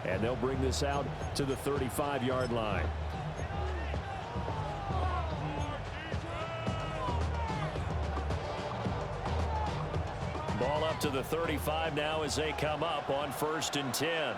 And they'll bring this out to the 35-yard line. Ball up to the 35 now as they come up on 1st and 10.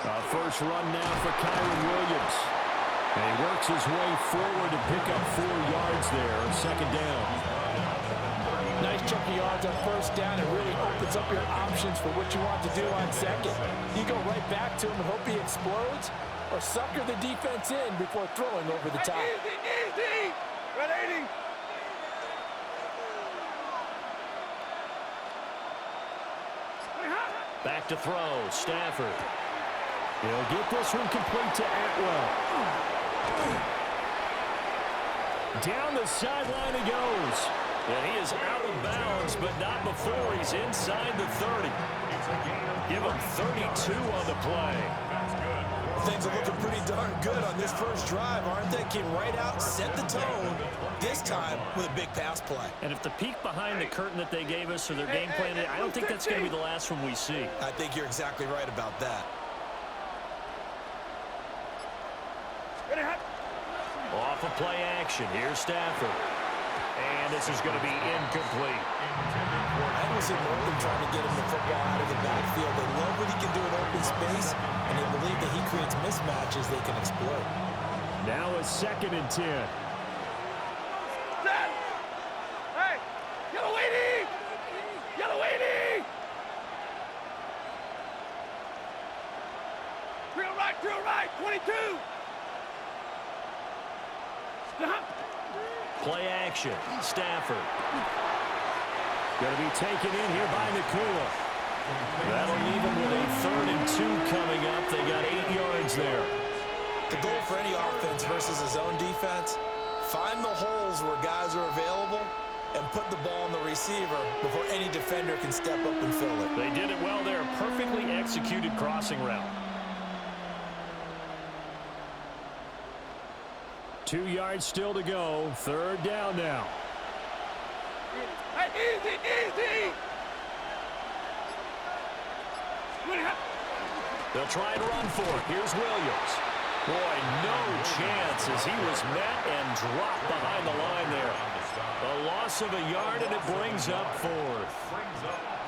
A first run now for Kyron Williams. And he works his way forward to pick up 4 yards there, 2nd down. Nice chunk of yards on 1st down. It really opens up your options for what you want to do on 2nd. You go right back to him and hope he explodes, or sucker the defense in before throwing over the top. Easy! 180! Back to throw, Stafford. He'll get this one complete to Atwell. Down the sideline he goes. And he is out of bounds, but not before he's inside the 30. Give him 32 on the play. Things are looking pretty darn good on this first drive, aren't they? Came right out, set the tone, this time with a big pass play. And if the peek behind the curtain that they gave us for their game plan, I don't think that's going to be the last one we see. I think you're exactly right about that. Off of play action, here's Stafford. And this is going to be incomplete. I don't see Northern trying to get him the football out of the backfield. They love what he can do in open space, and they believe that he creates mismatches they can exploit. Now a 2nd and 10. Hey! Yellow 80! Yellow 80! Drill right, 22! Play action, Stafford. Going to be taken in here by Nakua. That'll leave him with a 3rd and 2 coming up. They got 8 yards there. The goal for any offense versus a zone defense, find the holes where guys are available and put the ball on the receiver before any defender can step up and fill it. They did it well there. Perfectly executed crossing route. 2 yards still to go. 3rd down now. Easy! They'll try and run for it. Here's Williams. Boy, no chance as he was met and dropped behind the line there. A loss of a yard, and it brings up 4th.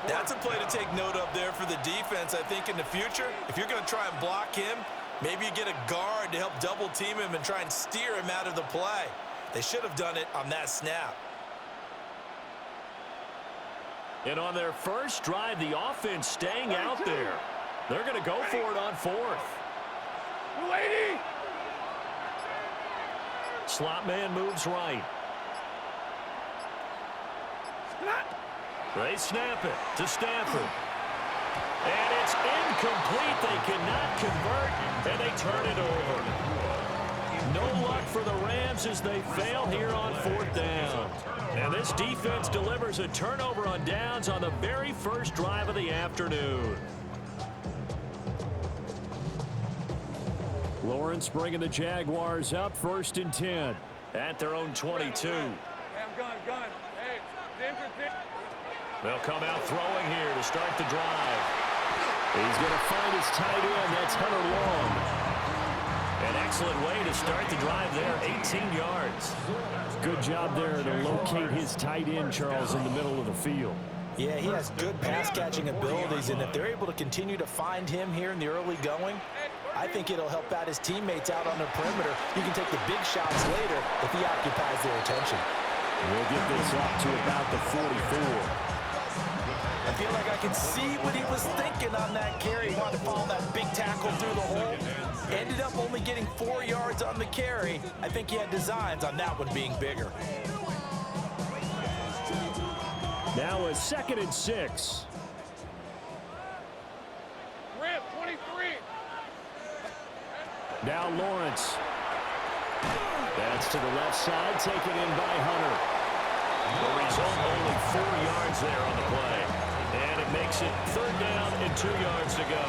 That's a play to take note of there for the defense. I think in the future, if you're going to try and block him, maybe you get a guard to help double team him and try and steer him out of the play. They should have done it on that snap. And on their first drive, the offense staying out there. They're going to go for it on 4th. 280! Slot man moves right. They snap it to Stafford. And it's incomplete. They cannot convert, and they turn it over. No luck for the Rams as they fail here on 4th down. And this defense delivers a turnover on downs on the very first drive of the afternoon. Lawrence bringing the Jaguars up 1st and 10 at their own 22. Hey, I'm gun. Hey, They'll come out throwing here to start the drive. He's going to find his tight end. That's Hunter Long. An excellent way to start the drive there, 18 yards. Good job there to locate his tight end, Charles, in the middle of the field. Yeah, he has good pass-catching abilities, and if they're able to continue to find him here in the early going, I think it'll help out his teammates out on the perimeter. You can take the big shots later if he occupies their attention. We'll get this up to about the 44. I feel like I can see what he was thinking on that carry. He wanted to follow that big tackle through the hole. Ended up only getting 4 yards on the carry. I think he had designs on that one being bigger. Now a 2nd and 6. Rip, 23. Now Lawrence. That's to the left side, taken in by Hunter. The result, only 4 yards there on the play. And it makes it 3rd down and 2 yards to go.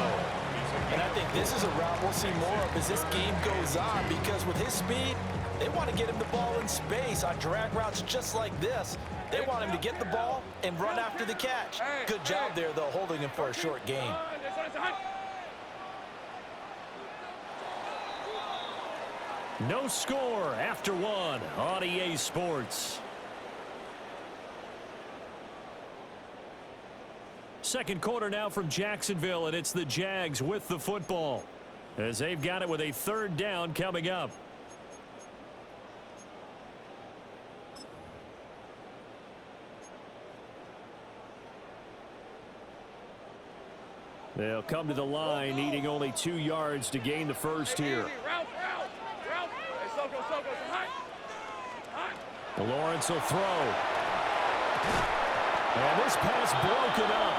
And I think this is a route we'll see more of as this game goes on, because with his speed, they want to get him the ball in space on drag routes just like this. They want him to get the ball and run after the catch. Good job there, though, holding him for a short gain. It's a hunt. No score after one on EA Sports. Second quarter now from Jacksonville, and it's the Jags with the football as they've got it with a third down coming up. They'll come to the line, needing only 2 yards to gain the first here. Ralph. Hey, Soko, it's a hunt. Lawrence will throw. And this pass broken up.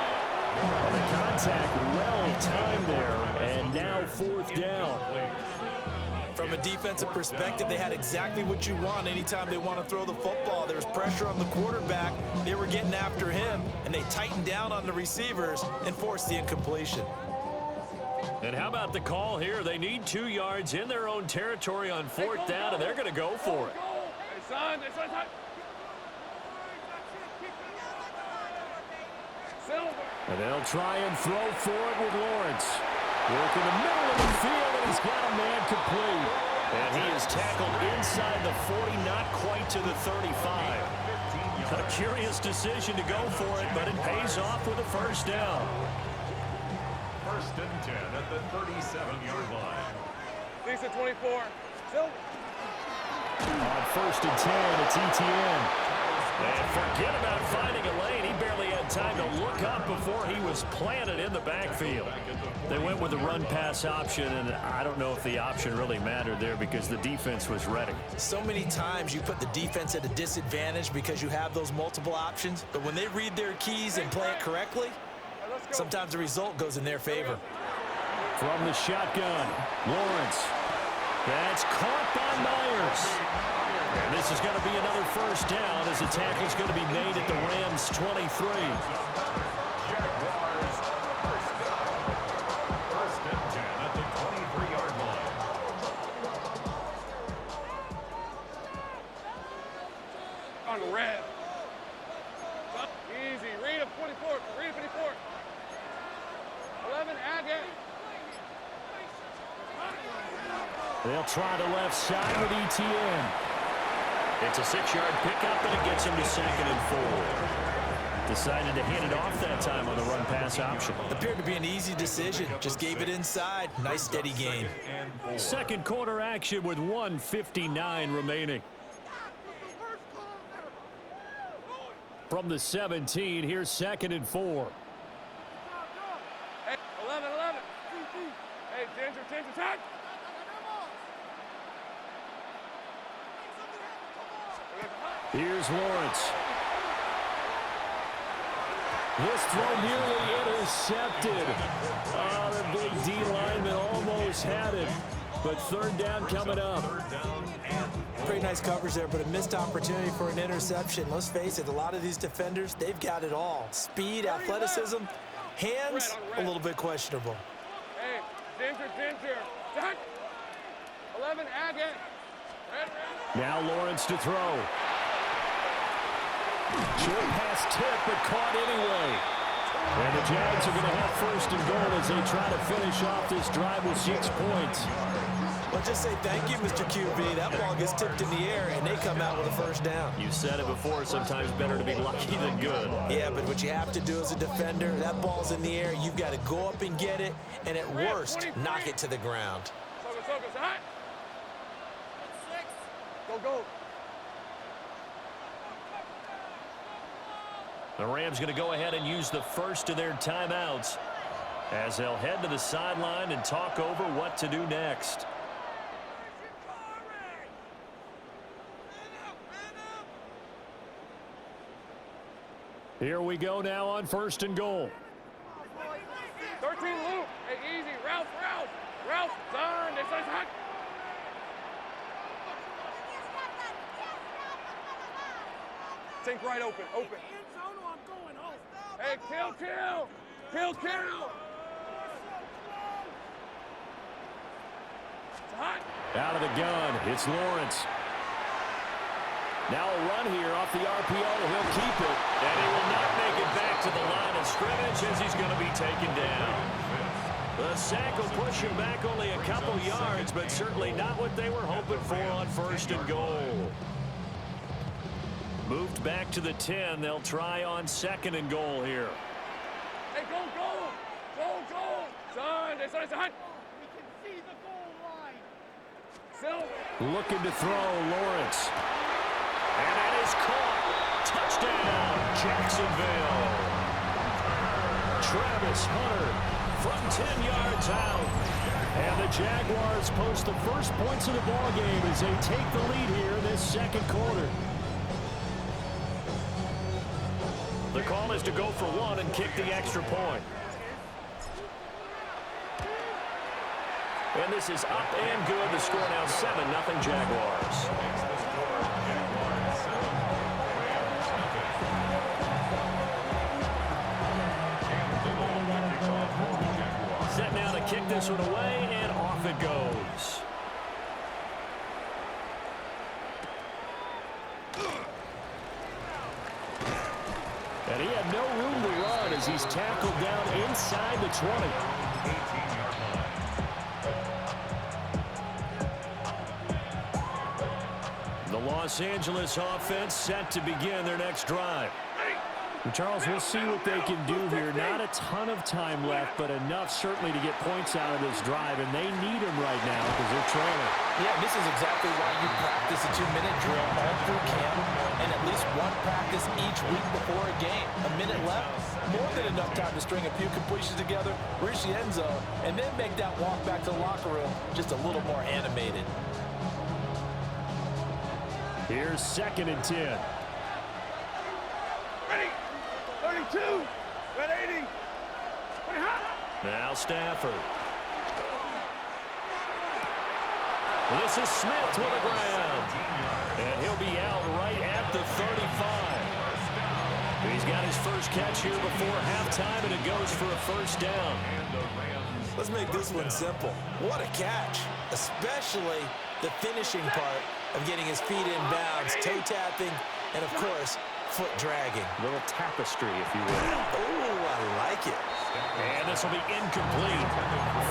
And the contact well timed there, and now fourth down. From a defensive perspective, they had exactly what you want anytime they want to throw the football. There was pressure on the quarterback. They were getting after him, and they tightened down on the receivers and forced the incompletion. And how about the call here? They need 2 yards in their own territory on fourth down, and they're going to go for it. Hey, son, it's a hunt. Silver. And they'll try and throw for it with Lawrence. Work in the middle of the field, and he's got a man complete. And he is tackled inside the 40, not quite to the 35. A curious decision to go for it, but it pays off with a first down. First and 10 at the 37-yard line. Lisa 24. Silver. On first and 10, it's ETN. And forget about finding a lane. He barely had time to look up before he was planted in the backfield. They went with the run-pass option, and I don't know if the option really mattered there because the defense was ready. So many times you put the defense at a disadvantage because you have those multiple options, but when they read their keys and play it correctly, sometimes the result goes in their favor. From the shotgun, Lawrence. That's caught by Myers. And this is going to be another first down as the tackle is going to be made at the Rams' 23. Jaguars, first and 10 at the 23-yard line. On the red. Easy. Read him 24. Read him 54. 11. Agate. They'll try the left side with ETN. It's a 6-yard pickup, and it gets him to second and 4. Decided to hand it off that time on the run-pass option. Appeared to be an easy decision. Just gave it inside. Nice, steady gain. Second quarter action with 1:59 remaining. From the 17, here's second and 4. Hey, 11. Hey, Ginger, touch. Here's Lawrence. This throw nearly intercepted. Oh, the big D lineman almost had it. But third down coming up. Pretty nice coverage there, but a missed opportunity for an interception. Let's face it, a lot of these defenders, they've got it all. Speed, athleticism, hands, a little bit questionable. Hey, Ginger. Touch. 11. Agate. Red. Now Lawrence to throw. Short pass tip, but caught anyway. And the Jags are going to have first and goal as they try to finish off this drive with 6 points. Let's just say thank you, Mr. QB. That ball gets tipped in the air, and they come out with a first down. You said it before, sometimes better to be lucky than good. Yeah, but what you have to do as a defender, that ball's in the air, you've got to go up and get it, and at worst, knock it to the ground. Soko, it's hot. 6. Go. The Rams going to go ahead and use the first of their timeouts as they'll head to the sideline and talk over what to do next. Here we go now on first and goal. 13 loop. Hey, easy. Ralph. Turn. It's hot. Think right open. Hey, kill. It's hot. Out of the gun, it's Lawrence. Now a run here off the RPO. He'll keep it, and he will not make it back to the line of scrimmage as he's going to be taken down. The sack will push him back only a couple yards, but certainly not what they were hoping for on 1st and goal. Moved back to the 10. They'll try on 2nd and goal here. Hey, go, go! Go, go! Son, it's on. We can see the goal line. Still. Looking to throw, Lawrence. And that is caught. Touchdown, Jacksonville. Travis Hunter from 10 yards out. And the Jaguars post the first points of the ball game as they take the lead here in this 2nd quarter. The call is to go for 1 and kick the extra point. And this is up and good. The score now 7-0 Jaguars. Set now to kick this one away, and off it goes. And he had no room to run as he's tackled down inside the 20. The Los Angeles offense set to begin their next drive. And Charles, we'll see what they can do here. Not a ton of time left, but enough certainly to get points out of this drive, and they need them right now because they're trailing. Yeah, this is exactly why you practice a 2-minute drill all through camp and at least one practice each week before a game. A minute left, more than enough time to string a few completions together, reach the end zone, and then make that walk back to the locker room just a little more animated. Here's 2nd and 10. Ready. 32. Red 80. Now Stafford. This is Smith to the ground. And he'll be out right at the 35. He's got his first catch here before halftime, and it goes for a 1st down. Let's make this one simple. What a catch, especially the finishing part of getting his feet in bounds, toe tapping, and of course, foot dragging. A little tapestry, if you will. Oh, I like it. And this will be incomplete.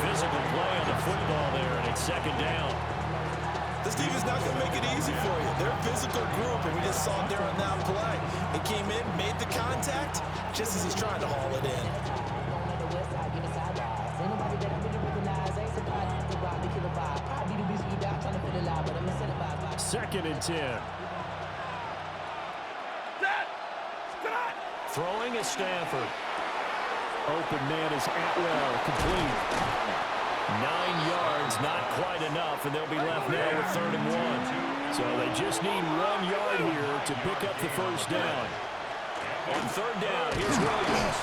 Physical play on the football there, and it's 2nd down. This team is not going to make it easy for you. They're a physical group, and we just saw it there on that play. He came in, made the contact, just as he's trying to haul it in. 2nd and 10. Throwing is Stafford. Open man is Atwell, complete. 9 yards, not quite enough, and they'll be left now with 3rd and 1. So they just need 1 yard here to pick up the 1st down. On 3rd down, here's Williams.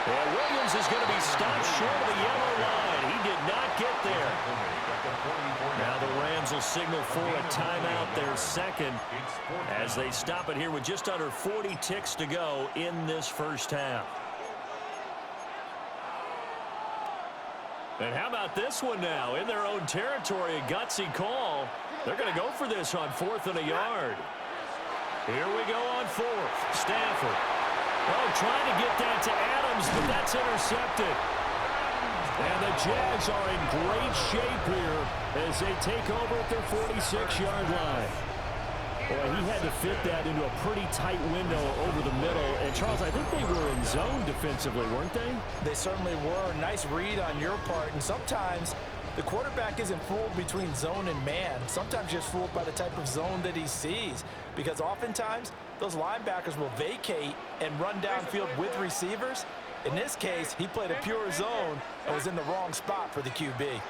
And Williams is going to be stopped short of the yellow line. He did not get there. Now the Rams will signal for a timeout, their 2nd, as they stop it here with just under 40 ticks to go in this 1st half. And how about this one now? In their own territory, a gutsy call. They're going to go for this on 4th and a yard. Here we go on 4th. Stafford. Oh, trying to get that to Adams, but that's intercepted. And the Jags are in great shape here as they take over at their 46-yard line. Boy, he had to fit that into a pretty tight window over the middle. And, Charles, I think they were in zone defensively, weren't they? They certainly were. Nice read on your part. And sometimes the quarterback isn't fooled between zone and man. Sometimes just fooled by the type of zone that he sees. Because oftentimes, those linebackers will vacate and run downfield with receivers. In this case, he played a pure zone and was in the wrong spot for the QB.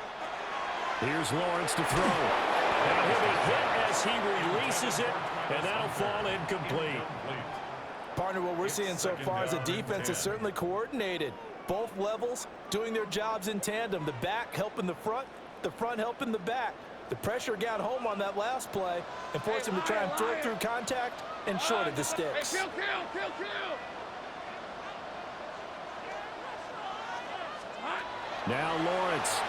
Here's Lawrence to throw. And he'll be hit as he releases it, and that'll fall incomplete. Partner, what we're seeing so far is a defense is certainly coordinated. Both levels doing their jobs in tandem. The back helping the front helping the back. The pressure got home on that last play and forced him to try and throw through contact and shorted the sticks. Hey, kill. Now Lawrence.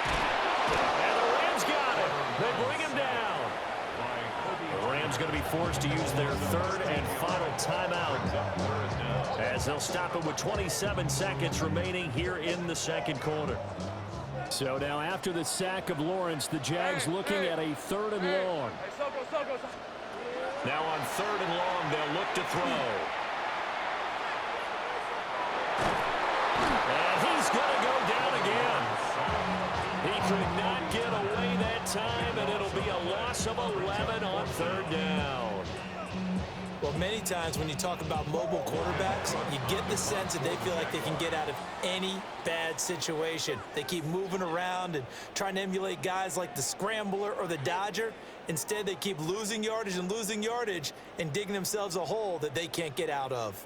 And the Rams got it. They bring him down. The Rams team's going to be forced to use their third and final timeout, as they'll stop it with 27 seconds remaining here in the second quarter. So now after the sack of Lawrence, the Jags looking at a third and long. Now on third and long, they'll look to throw. And he's going to go down again. He could not get away that time, and it'll be a loss of 11 on third down. Well, many times when you talk about mobile quarterbacks, you get the sense that they feel like they can get out of any bad situation. They keep moving around and trying to emulate guys like the Scrambler or the Dodger. Instead, they keep losing yardage and digging themselves a hole that they can't get out of.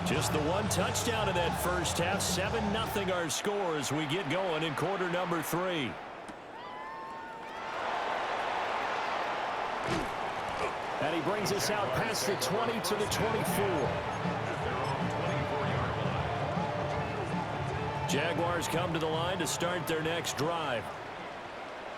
Just the one touchdown in that first half. 7-0 our score as we get going in quarter number 3. And he brings us out past the 20 to the 24. Jaguars come to the line to start their next drive.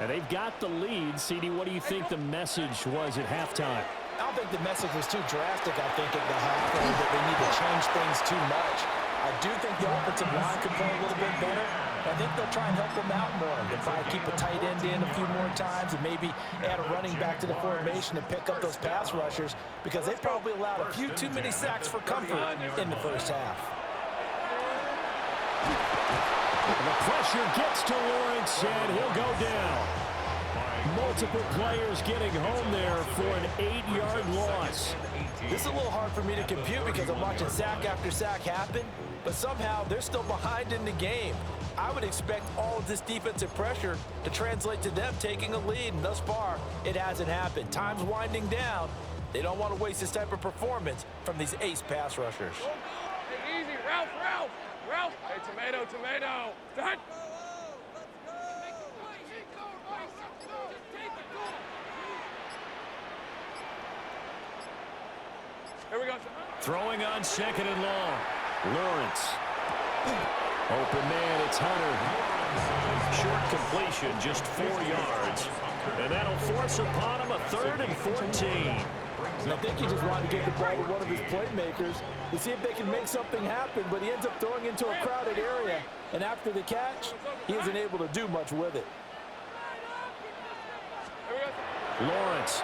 And they've got the lead. CD, what do you think the message was at halftime? I don't think the message was too drastic, I think, at the half, or that they need to change things too much. I do think the offensive line could play a little bit better. I think they'll try and help them out more. They'll probably keep a tight end in a few more times and maybe add a running back to the formation and pick up those pass rushers, because they probably allowed a few too many sacks for comfort in the first half. The pressure gets to Lawrence, and he'll go down. Multiple players getting home there for an 8-yard loss. This is a little hard for me to compute because I'm watching sack after sack happen, but somehow they're still behind in the game. I would expect all of this defensive pressure to translate to them taking a lead, and thus far, it hasn't happened. Time's winding down. They don't want to waste this type of performance from these ace pass rushers. Hey, easy, Ralph. Hey, tomato. Done. Here we go. Throwing on second and long. Lawrence. Open man, it's Hunter. Short completion, just 4 yards. And that'll force upon him a 3rd and 14. And I think he just wanted to get the ball to one of his playmakers to see if they can make something happen, but he ends up throwing into a crowded area. And after the catch, he isn't able to do much with it. Lawrence.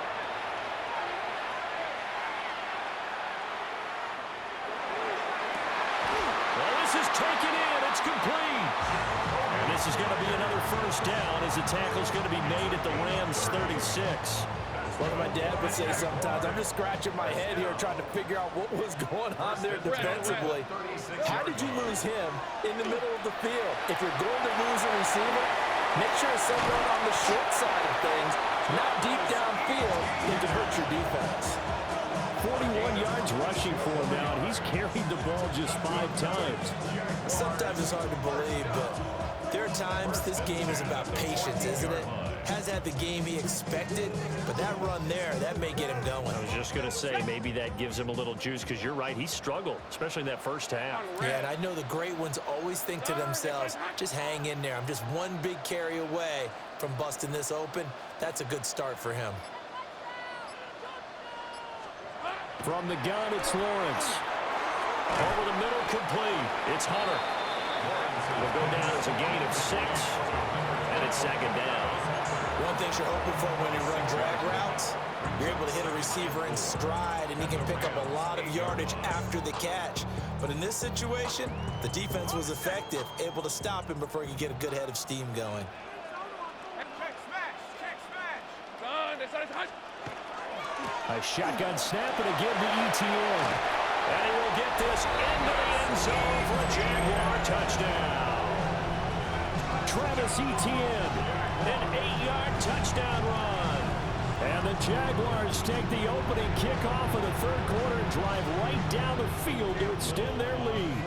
Is taken in. It's complete. And this is going to be another first down as the tackle's going to be made at the Rams 36. What my dad would say sometimes, I'm just scratching my head here trying to figure out what was going on there defensively. How did you lose him in the middle of the field? If you're going to lose a receiver, make sure it's someone on the short side of things, not deep downfield, that can hurt your defense. 41 yards rushing for him now, and he's carried the ball just 5 times. Sometimes it's hard to believe, but there are times this game is about patience, isn't it? Hasn't had the game he expected, but that run there, that may get him going. I was just going to say, maybe that gives him a little juice, because you're right, he struggled, especially in that first half. Yeah, and I know the great ones always think to themselves, just hang in there. I'm just one big carry away from busting this open. That's a good start for him. From the gun, it's Lawrence. Over the middle, complete. It's Hunter. Will go down as a gain of 6, and it's 2nd down. One thing you're hoping for when you run drag routes, you're able to hit a receiver in stride, and he can pick up a lot of yardage after the catch. But in this situation, the defense was effective, able to stop him before he could get a good head of steam going. Check smash. Done. A shotgun snap and again to ETN. And he will get this into the end zone for a Jaguar touchdown. Travis Etienne, an 8-yard touchdown run. And the Jaguars take the opening kickoff of the third quarter and drive right down the field to extend their lead.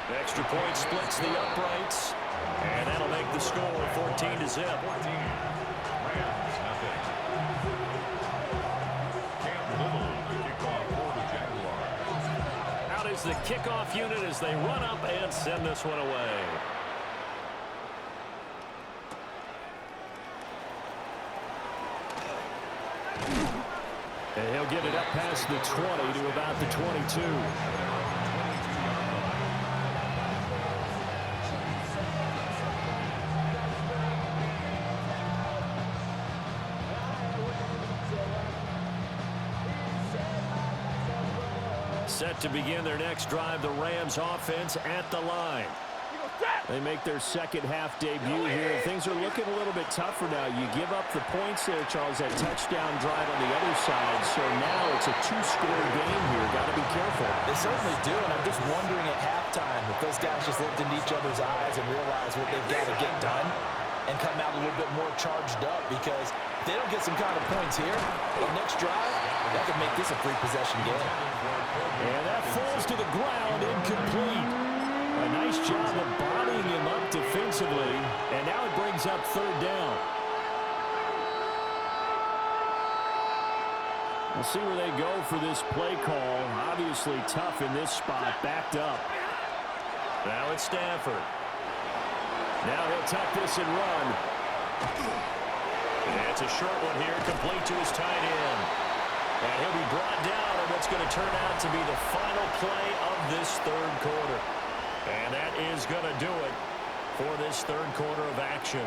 The extra point splits the uprights. And that'll make the score 14-0. the kickoff unit as they run up and send this one away. And he'll get it up past the 20 to about the 22. Set to begin their next drive, the Rams offense at the line. They make their second half debut here. Things are looking a little bit tougher now. You give up the points there, Charles, that touchdown drive on the other side. So now it's a two-score game here. Got to be careful. They certainly do, and I'm just wondering at halftime if those guys just looked into each other's eyes and realized what they've got to get done and come out a little bit more charged up, because if they don't get some kind of points here, the next drive, that could make this a three-possession game. And that falls to the ground, incomplete. A nice job of bodying him up defensively, and now it brings up third down. We'll see where they go for this play call. Obviously tough in this spot, backed up. Now it's Stafford. Now he'll tuck this and run. And it's a short one here, complete to his tight end. And he'll be brought down on what's going to turn out to be the final play of this third quarter. And that is going to do it for this third quarter of action.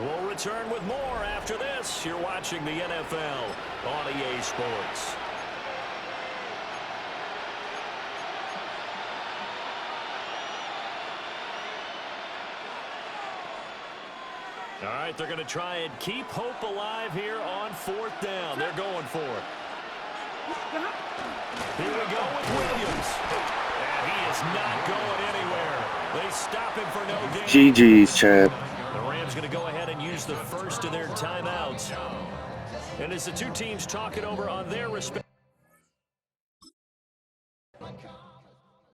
We'll return with more after this. You're watching the NFL on EA Sports. All right, they're going to try and keep hope alive here on fourth down. They're going for it. Here we go with Williams. And he is not going anywhere. They stop him for no gain. GG's, champ. The Rams going to go ahead and use the first of their timeouts. And as the two teams talk it over on their respective